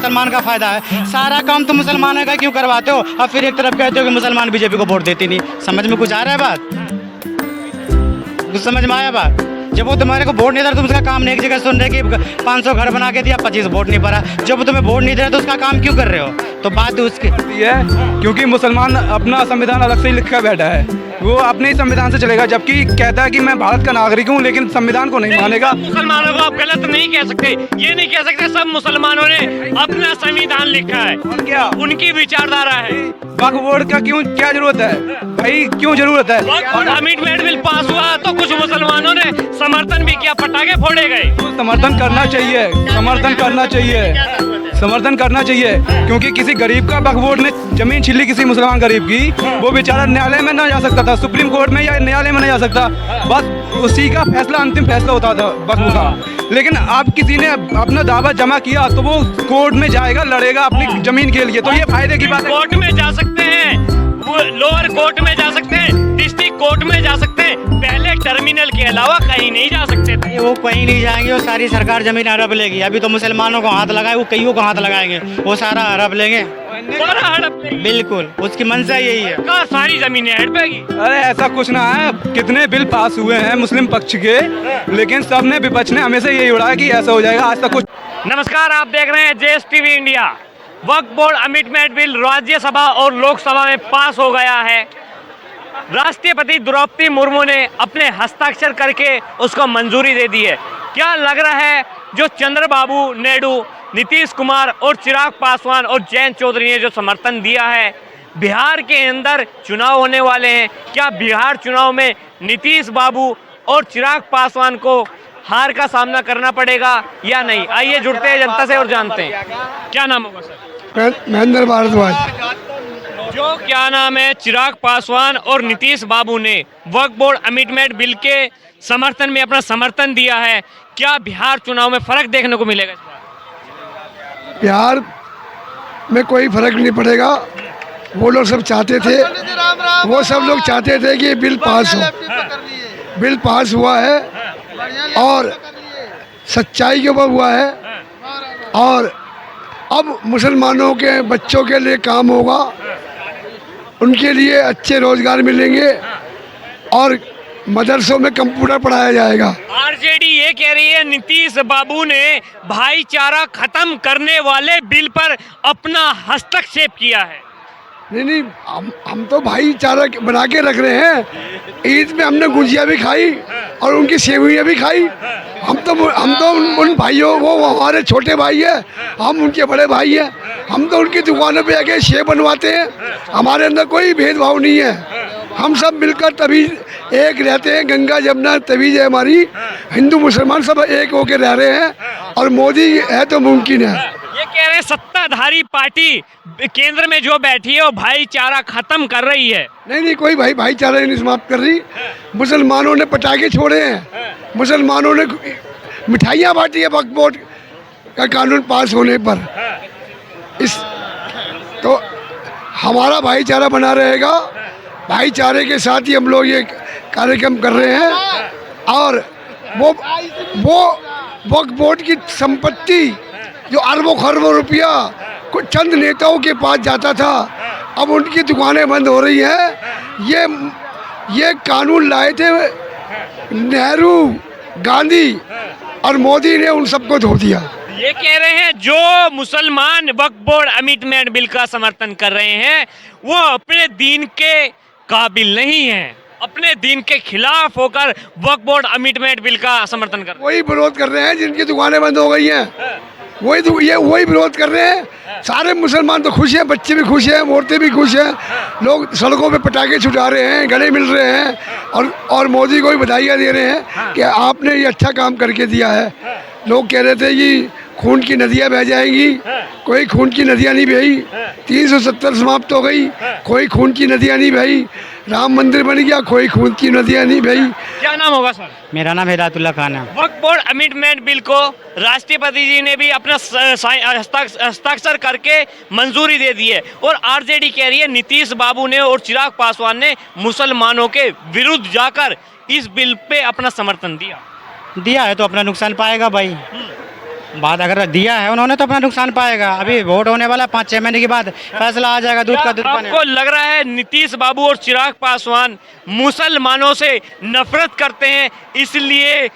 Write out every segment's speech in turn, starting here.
मुसलमान का फायदा है। सारा काम तो मुसलमानों का क्यों करवाते हो, और फिर एक तरफ कहते हो कि मुसलमान बीजेपी को वोट देती नहीं। समझ में कुछ आ रहा है बात? कुछ समझ में आया बात? जब वो तुम्हारे को वोट नहीं दे रहा, तुम उसका काम नहीं एक जगह सुन रहे कि 500 घर बना के दिया, 25 वोट नहीं पड़ा। जब तुम्हें वोट नहीं दे रहा तो उसका काम क्यों कर रहे हो? तो बात उसकी है क्योंकि मुसलमान अपना संविधान अलग से ही लिखा बैठा है, वो अपने ही संविधान से चलेगा, जबकि कहता है कि मैं भारत का नागरिक हूँ, लेकिन संविधान को नहीं मानेगा। मुसलमानों को आप गलत नहीं कह सकते, ये नहीं कह सकते सब मुसलमानों ने अपना संविधान लिखा है, और क्या उनकी विचारधारा है। वक्फ बोर्ड का क्यों, क्या जरूरत है भाई, क्यों जरूरत है? और अमेंडमेंट बिल पास हुआ तो कुछ मुसलमानों ने समर्थन भी किया, पटाखे फोड़े गए। समर्थन करना चाहिए, समर्थन करना चाहिए, समर्थन करना चाहिए, क्योंकि किसी गरीब का वक्फ बोर्ड ने जमीन छीन ली किसी मुसलमान गरीब की, वो बेचारा न्यायालय में ना जा सकता था, सुप्रीम कोर्ट में या न्यायालय में नहीं जा सकता, बस उसी का फैसला अंतिम फैसला होता था वक्फ का। लेकिन अब किसी ने अपना दावा जमा किया तो वो कोर्ट में जाएगा, लड़ेगा अपनी जमीन के लिए, तो ये फायदे की बात है। कोर्ट में जा सकते हैं, वो लोअर कोर्ट में जा सकते हैं, डिस्ट्रिक्ट कोर्ट में जा सकते हैं, पहले टर्मिनल के अलावा कहीं नहीं जा सकते थे। वो कहीं नहीं जाएंगे, वो सारी सरकार जमीन हड़प लेगी। अभी तो मुसलमानों को हाथ लगाए, वो कईयों को हाथ लगाएंगे, वो सारा हड़प लेंगे। सारा हड़प लेंगे। बिल्कुल, उसकी मंशा यही है। कहाँ सारी जमीनें हड़पेगी? अरे ऐसा कुछ ना है, कितने बिल पास हुए हैं मुस्लिम पक्ष के, लेकिन सब ने विपक्ष ने हमेशा यही उड़ाया कि ऐसा हो जाएगा, आज तक कुछ। नमस्कार, आप देख रहे हैं जेएस टीवी इंडिया। वक्फ बोर्ड अमेंडमेंट बिल राज्यसभा और लोकसभा में पास हो गया है। राष्ट्रपति द्रौपदी मुर्मू ने अपने हस्ताक्षर करके उसको मंजूरी दे दी है। क्या लग रहा है, जो चंद्रबाबू नायडू, नीतीश कुमार और चिराग पासवान और जयंत चौधरी ने जो समर्थन दिया है, बिहार के अंदर चुनाव होने वाले हैं, क्या बिहार चुनाव में नीतीश बाबू और चिराग पासवान को हार का सामना करना पड़ेगा या नहीं? आइए जुड़ते हैं जनता से और जानते हैं। क्या नाम होगा सर? महेंद्र भारद्वाज। जो क्या नाम है, चिराग पासवान और नीतीश बाबू ने वक्फ बोर्ड अमेंडमेंट बिल के समर्थन में अपना समर्थन दिया है, क्या बिहार चुनाव में फर्क देखने को मिलेगा इस बार? बिहार में कोई फर्क नहीं पड़ेगा। वो लोग सब चाहते थे, वो सब लोग चाहते थे कि बिल पास हो। बिल पास हुआ है और सच्चाई के ऊपर हुआ है, और अब मुसलमानों के बच्चों के लिए काम होगा, उनके लिए अच्छे रोजगार मिलेंगे और मदरसों में कंप्यूटर पढ़ाया जाएगा। आरजेडी ये कह रही है नीतीश बाबू ने भाईचारा खत्म करने वाले बिल पर अपना हस्तक्षेप किया है। नहीं, हम तो भाईचारा बना के रख रहे हैं। ईद में हमने गुजिया भी खाई और उनकी सेवियाँ भी खाई। हम तो उन भाइयों, वो हमारे छोटे भाई है, हम उनके बड़े भाई हैं। हम तो उनकी दुकानों पे आके सेव बनवाते हैं। हमारे अंदर कोई भेदभाव नहीं है। हम सब मिलकर तभी एक रहते हैं। गंगा जमुना तवीज है हमारी। हिंदू मुसलमान सब एक होकर रह रहे हैं, और मोदी है तो मुमकिन है। ये कह रहे हैं सत्ताधारी पार्टी केंद्र में जो बैठी है वो भाईचारा खत्म कर रही है। नहीं, कोई भाईचारा नहीं समाप्त कर रही। मुसलमानों ने पटाखे छोड़े हैं, मुसलमानों ने मिठाइयाँ बांटी है वक्फ बोर्ड का कानून पास होने पर। इस तो हमारा भाईचारा बना रहेगा। भाईचारे के साथ ही हम लोग ये कार्यक्रम कर रहे हैं। और वो वक्फ बोर्ड की संपत्ति जो अरबों खरबों रुपया कुछ चंद नेताओं के पास जाता था, अब उनकी दुकानें बंद हो रही हैं। ये कानून लाए थे नेहरू, गांधी और मोदी ने उन सबको धो दिया। ये कह रहे हैं जो मुसलमान वक्फ बोर्ड अमेंडमेंट बिल का समर्थन कर रहे हैं वो अपने दीन के काबिल नहीं हैं, अपने दीन के खिलाफ होकर वक्फ बोर्ड अमेंडमेंट बिल का समर्थन कर रहे हैं। वही विरोध कर रहे हैं जिनकी दुकानें बंद हो गई हैं, वही विरोध कर रहे हैं। सारे मुसलमान तो खुश हैं, बच्चे भी खुश हैं, औरतें भी खुश हैं। लोग सड़कों पे पटाखे छुटा रहे हैं, गले मिल रहे हैं, और मोदी को भी बधाइयाँ दे रहे हैं कि आपने ये अच्छा काम करके दिया है। लोग कह रहे थे कि खून की नदियाँ बह जाएंगी, कोई खून की नदियाँ नहीं बही। 370 समाप्त हो गई, कोई खून की नदियाँ नहीं बही। राम मंदिर बन गया, कोई खून की नदियाँ नहीं बही। क्या नाम होगा सर? मेरा नाम हिदायतुल्लाह खान है। वक्फ बोर्ड अमेंडमेंट बिल को राष्ट्रपति जी ने भी अपना हस्ताक्षर करके मंजूरी दे दी है, और आरजेडी कह रही है नीतीश बाबू ने और चिराग पासवान ने मुसलमानों के विरुद्ध जाकर इस बिल पे अपना समर्थन दिया है तो अपना नुकसान पाएगा भाई। बात अगर दिया है उन्होंने तो अपना नुकसान पाएगा। अभी वोट होने वाला 5-6 महीने के बाद फैसला आ जाएगा, दूध का दूध पानी। आपको लग रहा है नीतीश बाबू और चिराग पासवान मुसलमानों से नफरत करते हैं, इसलिए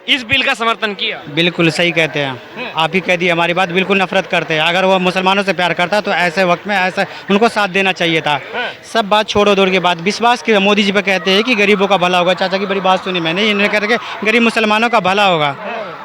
इस बिल का समर्थन किया? बिल्कुल सही कहते हैं, आप ही कह दिए हमारी बात, बिल्कुल नफरत करते हैं। अगर वो मुसलमानों से प्यार करता तो ऐसे वक्त में ऐसा उनको साथ देना चाहिए था। सब बात छोड़ो दूर की बात, विश्वास की मोदी जी पे कहते हैं कि गरीबों का भला होगा। चाचा की बड़ी बात सुनी मैंने, इन्होंने कहते कि गरीब मुसलमानों का भला होगा।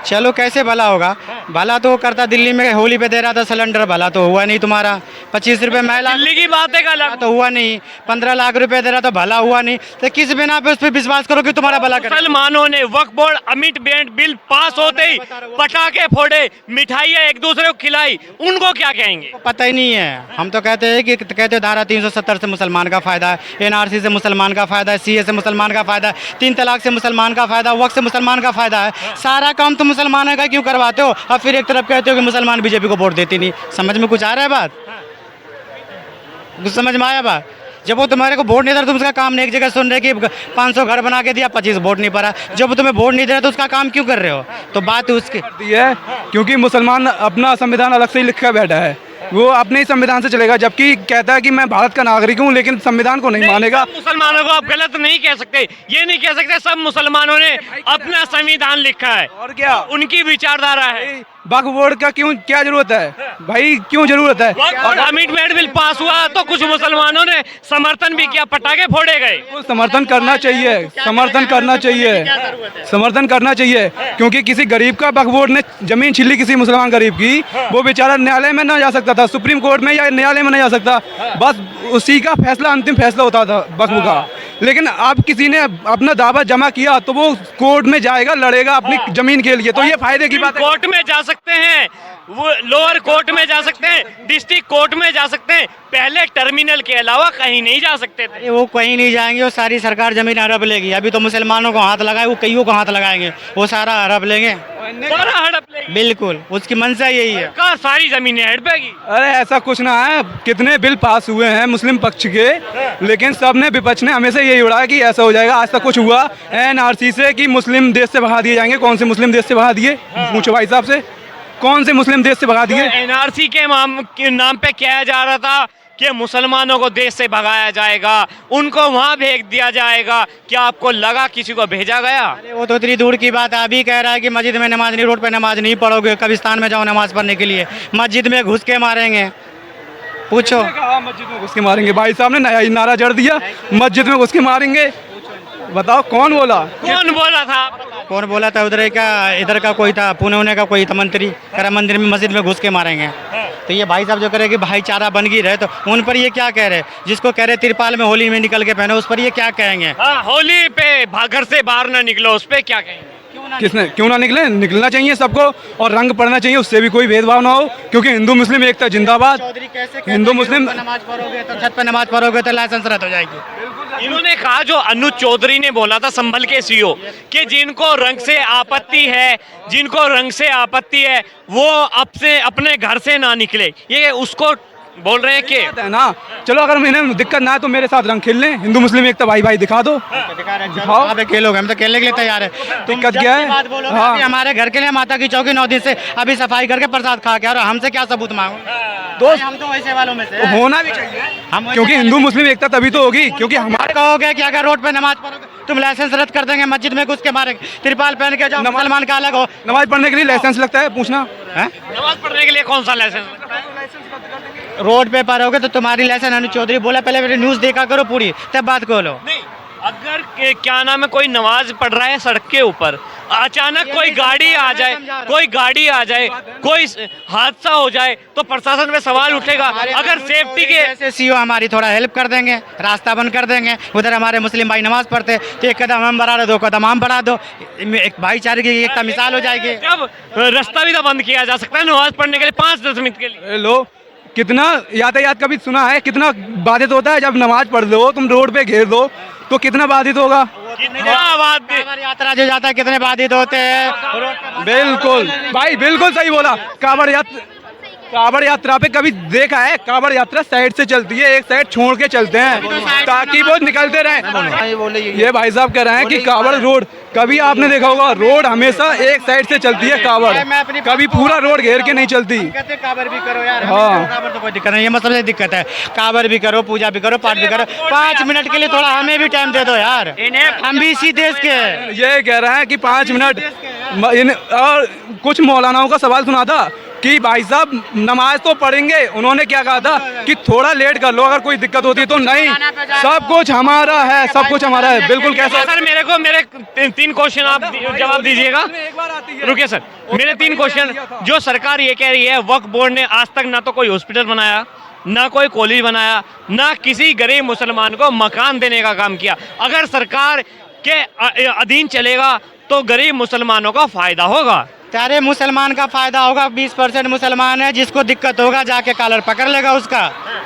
चलो कैसे भला होगा? भला तो वो करता, दिल्ली में होली पे दे रहा था सिलेंडर, भला तो हुआ नहीं तुम्हारा। 25 रुपये महिला दिल्ली की बात है का तो हुआ नहीं, 15 लाख रुपए दे रहा तो भला हुआ नहीं। तो किस बिना पे उस पर विश्वास करो कि तुम्हारा भला करे? मुसलमानों ने वक्फ बोर्ड अमेंडमेंट बिल पास होते ही पटाखे फोड़े, मिठाइयाँ एक दूसरे को खिलाई, उनको क्या कहेंगे? पता ही नहीं है। हम तो कहते हैं कि कहते हैं धारा 370 से मुसलमान का फायदा है, NRC से मुसलमान का फायदा है, CA से मुसलमान का फायदा है, 3 तलाक से मुसलमान का फायदा, वक्त से मुसलमान का फायदा है। सारा काम तो मुसलमानों का क्यों करवाते हो? और फिर एक तरफ कहते हो कि मुसलमान बीजेपी को वोट देती नहीं। समझ में कुछ आ रहा है बात? कुछ समझ में आया बात? जब वो तुम्हारे को वोट नहीं दे रहा, तुम उसका काम नहीं, एक जगह सुन रहे कि 500 घर बना के दिया, 25 वोट नहीं पड़ा। जब तुम्हें वोट नहीं दे रहा तो उसका काम क्यों कर रहे हो? तो बात उसकी दी है क्योंकि मुसलमान अपना संविधान अलग से ही लिखा बैठा है, वो अपने ही संविधान से चलेगा। जबकि कहता है कि मैं भारत का नागरिक हूँ, लेकिन संविधान को नहीं मानेगा। सब मुसलमानों को आप गलत नहीं कह सकते, ये नहीं कह सकते सब मुसलमानों ने अपना संविधान लिखा है और क्या उनकी विचारधारा है। वक्फ बोर्ड का क्यों, क्या जरूरत है भाई, क्यों जरूरत है? और अमेंडमेंट बिल पास हुआ तो कुछ मुसलमानों ने समर्थन भी किया, पटाखे फोड़े गए। तो समर्थन करना चाहिए, समर्थन करना चाहिए, समर्थन करना चाहिए, क्योंकि किसी गरीब का वक्फ बोर्ड ने जमीन छीन ली किसी मुसलमान गरीब की, वो बेचारा न्यायालय में ना जा सकता था, सुप्रीम कोर्ट में या न्यायालय में नहीं जा सकता, बस उसी का फैसला अंतिम फैसला होता था वक्फ का। लेकिन अब किसी ने अपना दावा जमा किया तो वो कोर्ट में जाएगा, लड़ेगा अपनी जमीन के लिए, तो ये फायदे की बात है। कोर्ट में जा सकते हैं, वो लोअर कोर्ट में जा सकते हैं, डिस्ट्रिक्ट कोर्ट में जा सकते हैं, पहले टर्मिनल के अलावा कहीं नहीं जा सकते थे। वो कहीं नहीं जाएंगे, वो सारी सरकार जमीन हड़प लेगी। अभी तो मुसलमानों को हाथ लगाए, वो कईयों को हाथ लगाएंगे, वो सारा हड़प लेंगे, सारा हड़प लेगी। बिल्कुल उसकी मंशा यही है। कहाँ सारी जमीनें हड़पेगी? अरे ऐसा कुछ ना है, कितने बिल पास हुए हैं मुस्लिम पक्ष के, लेकिन सब ने विपक्ष ने हमेशा यही उड़ाया कि ऐसा हो जाएगा। आज तक कुछ हुआ NRC से कि मुस्लिम देश से भगा दिए जाएंगे? कौन से मुस्लिम देश से भगा दिए? पूछो भाई साहब से, कौन से मुस्लिम देश से भगा दिए? NRC के नाम पे किया जा रहा था कि मुसलमानों को देश से भगाया जाएगा, उनको वहाँ भेज दिया जाएगा। क्या आपको लगा किसी को भेजा गया? अरे वो तो इतनी दूर की बात है। अभी कह रहा है कि मस्जिद में नमाज नहीं, रोड पे नमाज नहीं पढ़ोगे, कब्रिस्तान में जाओ नमाज पढ़ने के लिए, मस्जिद में घुस के मारेंगे। पूछो, मस्जिद में घुस के मारेंगे? भाई साहब ने नया ही नारा जड़ दिया, मस्जिद में घुस के मारेंगे। बताओ कौन बोला? कौन बोला था? कौन बोला था? उधर का, इधर का कोई था, पुणे का कोई था मंत्री, कह रहा मंदिर में मस्जिद में घुस के मारेंगे। तो ये भाई साहब जो कह रहे कि भाईचारा बन गई रहे, तो उन पर ये क्या कह रहे? जिसको कह रहे तिरपाल में होली में निकल के पहनो, उस पर ये क्या कहेंगे? हाँ, होली पे घर से बाहर ना निकलो, उस पे क्या कहेंगे? किसने क्यों ना निकले? निकलना चाहिए सबको, और रंग पढ़ना चाहिए, उससे भी कोई भेदभाव ना हो, क्योंकि हिंदू मुस्लिम एकता जिंदाबाद। हिंदू मुस्लिम नमाज पढ़ोगे तो छत पे नमाज पढ़ोगे तो लाइसेंस रद्द हो जाएगी। इन्होंने कहा, जो अनुज चौधरी ने बोला था संभल के CEO, कि जिनको रंग से आपत्ति है, जिनको रंग से आपत्ति है वो अपने घर से ना निकले, ये उसको बोल रहे हैं कि है ना। चलो अगर इन्हें दिक्कत ना है तो मेरे साथ रंग खेल लें, हिंदू मुस्लिम एकता भाई भाई दिखा दो, दिखाओ। खेलोगे, हम तो खेलने के लिए तैयार है। तुम दिक्कत क्या है? बात बोलोगे कि हमारे घर के लिए माता की चौकी 9 दिन से अभी सफाई करके प्रसाद खा के, और हमसे क्या सबूत मांगो? दोस्त हम तो वैसे वालों में से हैं। होना भी चाहिए, हम क्योंकि हिंदू मुस्लिम एकता तभी तो होगी, क्योंकि हमारे कहोगे कि अगर रोड पे नमाज पढ़ोगे तुम लाइसेंस रद्द कर देंगे, मस्जिद में घुस के मारेंगे, तिरपाल पहन के जाओ, मुसलमान का अलग हो। नमाज पढ़ने के लिए लाइसेंस लगता है, पूछना है? नमाज पढ़ने के लिए कौन सा लाइसेंस? रोड पे पढ़ोगे तो तुम्हारी लाइसेंस, अनुज चौधरी बोला, पहले मेरी न्यूज़ देखा करो पूरी, तब बात करो। नहीं, अगर क्या नाम है, कोई नमाज पढ़ रहा है सड़क के ऊपर, अचानक कोई गाड़ी आ जाए, कोई हादसा हो जाए, तो प्रशासन में सवाल उठेगा। अगर सेफ्टी के जैसे CEO हमारी थोड़ा हेल्प कर देंगे, रास्ता बंद कर देंगे, उधर हमारे मुस्लिम भाई नमाज पढ़ते, तो एक कदम हम बढ़ा दो, 2 कदम हम बढ़ा दो, एक भाईचारे की एक मिसाल हो जाएगी। जब रास्ता भी तो बंद किया जा सकता है नमाज पढ़ने के लिए 5-10 मिनट के लिए। लो, कितना यातायात कभी सुना है कितना बाधित होता है? जब नमाज पढ़ लो, तुम रोड पे घेर दो तो कितना बाधित होगा? यात्रा जो जाता है कितने बाधित होते हैं। बिल्कुल भाई, बिल्कुल सही बोला। कांवड़ यात्रा पे कभी देखा है? कांवड़ यात्रा साइड से चलती है, एक साइड छोड़ के चलते हैं ताकि वो निकलते रहें। ये भाई साहब कह रहे हैं कि कांवड़ रोड कभी आपने देखा होगा रोड हमेशा एक साइड से चलती है कावड़, कभी पूरा रोड घेर के नहीं चलती। कहते काबर भी करो यार, हाँ। काबर तो कोई दिक्कत नहीं, ये मतलब से दिक्कत है, काबर भी करो, पूजा भी करो, पाठ भी करो, 5 मिनट के लिए थोड़ा हमें भी टाइम दे दो यार, हम भी इसी देश के हैं। ये कह रहे हैं कि 5 मिनट और कुछ मौलानाओं का सवाल सुना था कि भाई साहब नमाज तो पढ़ेंगे, उन्होंने क्या कहा था कि थोड़ा लेट कर लो अगर कोई दिक्कत होती है तो, नहीं सब कुछ हमारा है, सब कुछ हमारा है। बिल्कुल कैसा सर मेरे 3 क्वेश्चन आप जवाब दीजिएगा। रुकिए सर, मेरे 3 क्वेश्चन। जो सरकार ये कह रही है वक्फ बोर्ड ने आज तक ना तो कोई हॉस्पिटल बनाया, ना कोई कॉलेज बनाया, ना किसी गरीब मुसलमान को मकान देने का काम किया। अगर सरकार के अधीन चलेगा तो गरीब मुसलमानों का फायदा होगा। सारे मुसलमान का फायदा होगा, 20% मुसलमान है, जिसको दिक्कत होगा जाके कॉलर पकड़ लेगा उसका,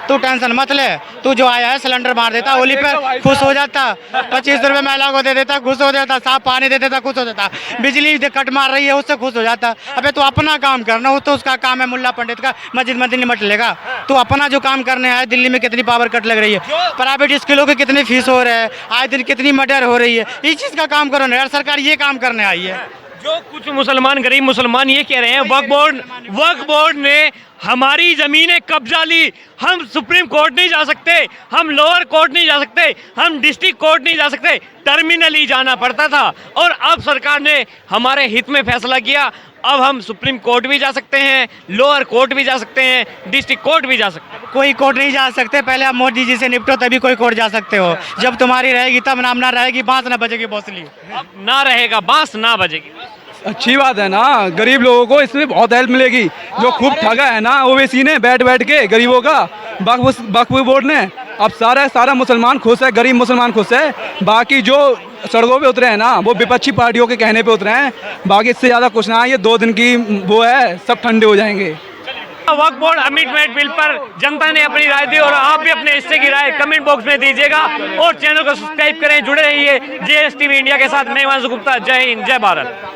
तू टेंशन मत ले। तू जो आया है सिलेंडर मार देता, होली पे खुश हो जाता, 25 रुपए महिला को दे देता, खुश हो जाता, साफ पानी दे देता, खुश हो जाता, बिजली कट मार रही है उससे खुश हो जाता। अबे तू अपना काम करना, वो तो उसका काम है मुल्ला पंडित का, मस्जिद मस्जिद निमट लेगा। तू अपना जो काम करने आया, दिल्ली में कितनी पावर कट लग रही है, प्राइवेट स्कूलों की कितनी फीस हो रहा है, आए दिन कितनी मर्डर हो रही है, इस चीज़ का काम करो ना यार। सरकार ये काम करने आई है। जो कुछ मुसलमान गरीब मुसलमान ये कह रहे हैं वक्फ बोर्ड ने हमारी जमीनें कब्जा ली, हम सुप्रीम कोर्ट नहीं जा सकते, हम लोअर कोर्ट नहीं जा सकते, हम डिस्ट्रिक्ट कोर्ट नहीं जा सकते, टर्मिनली जाना पड़ता था। और अब सरकार ने हमारे हित में फैसला किया, अब हम सुप्रीम कोर्ट भी जा सकते हैं, लोअर कोर्ट भी जा सकते हैं, डिस्ट्रिक्ट कोर्ट भी जा सकते हैं। कोई कोर्ट नहीं जा सकते, पहले आप मोदी जी से निपटो तभी कोई कोर्ट जा सकते हो। जब तुम्हारी रहेगी तब नाम ना रहेगी, बांस ना बजेगी भोसली। अब ना रहेगा बांस ना बजेगी। अच्छी बात है ना, गरीब लोगों को इसमें बहुत हेल्प मिलेगी। जो खूब ठगा है ना ओवैसी ने बैठ के गरीबों का, वक्फ बोर्ड ने, अब सारा मुसलमान खुश है, गरीब मुसलमान खुश है। बाकी जो सड़कों पे उतरे हैं ना वो विपक्षी पार्टियों के कहने पे उतरे हैं, बाकी इससे ज़्यादा कुछ ना है। ये 2 दिन की वो है, सब ठंडे हो जाएंगे। वक्फ बोर्ड अमेंडमेंट बिल पर जनता ने अपनी राय दी और आप भी अपने हिस्से की राय कमेंट बॉक्स में दीजिएगा और चैनल को सब्सक्राइब करें, जुड़े रहिए JSTV इंडिया के साथ। मैं हिमांशु गुप्ता, जय हिंद, जय भारत।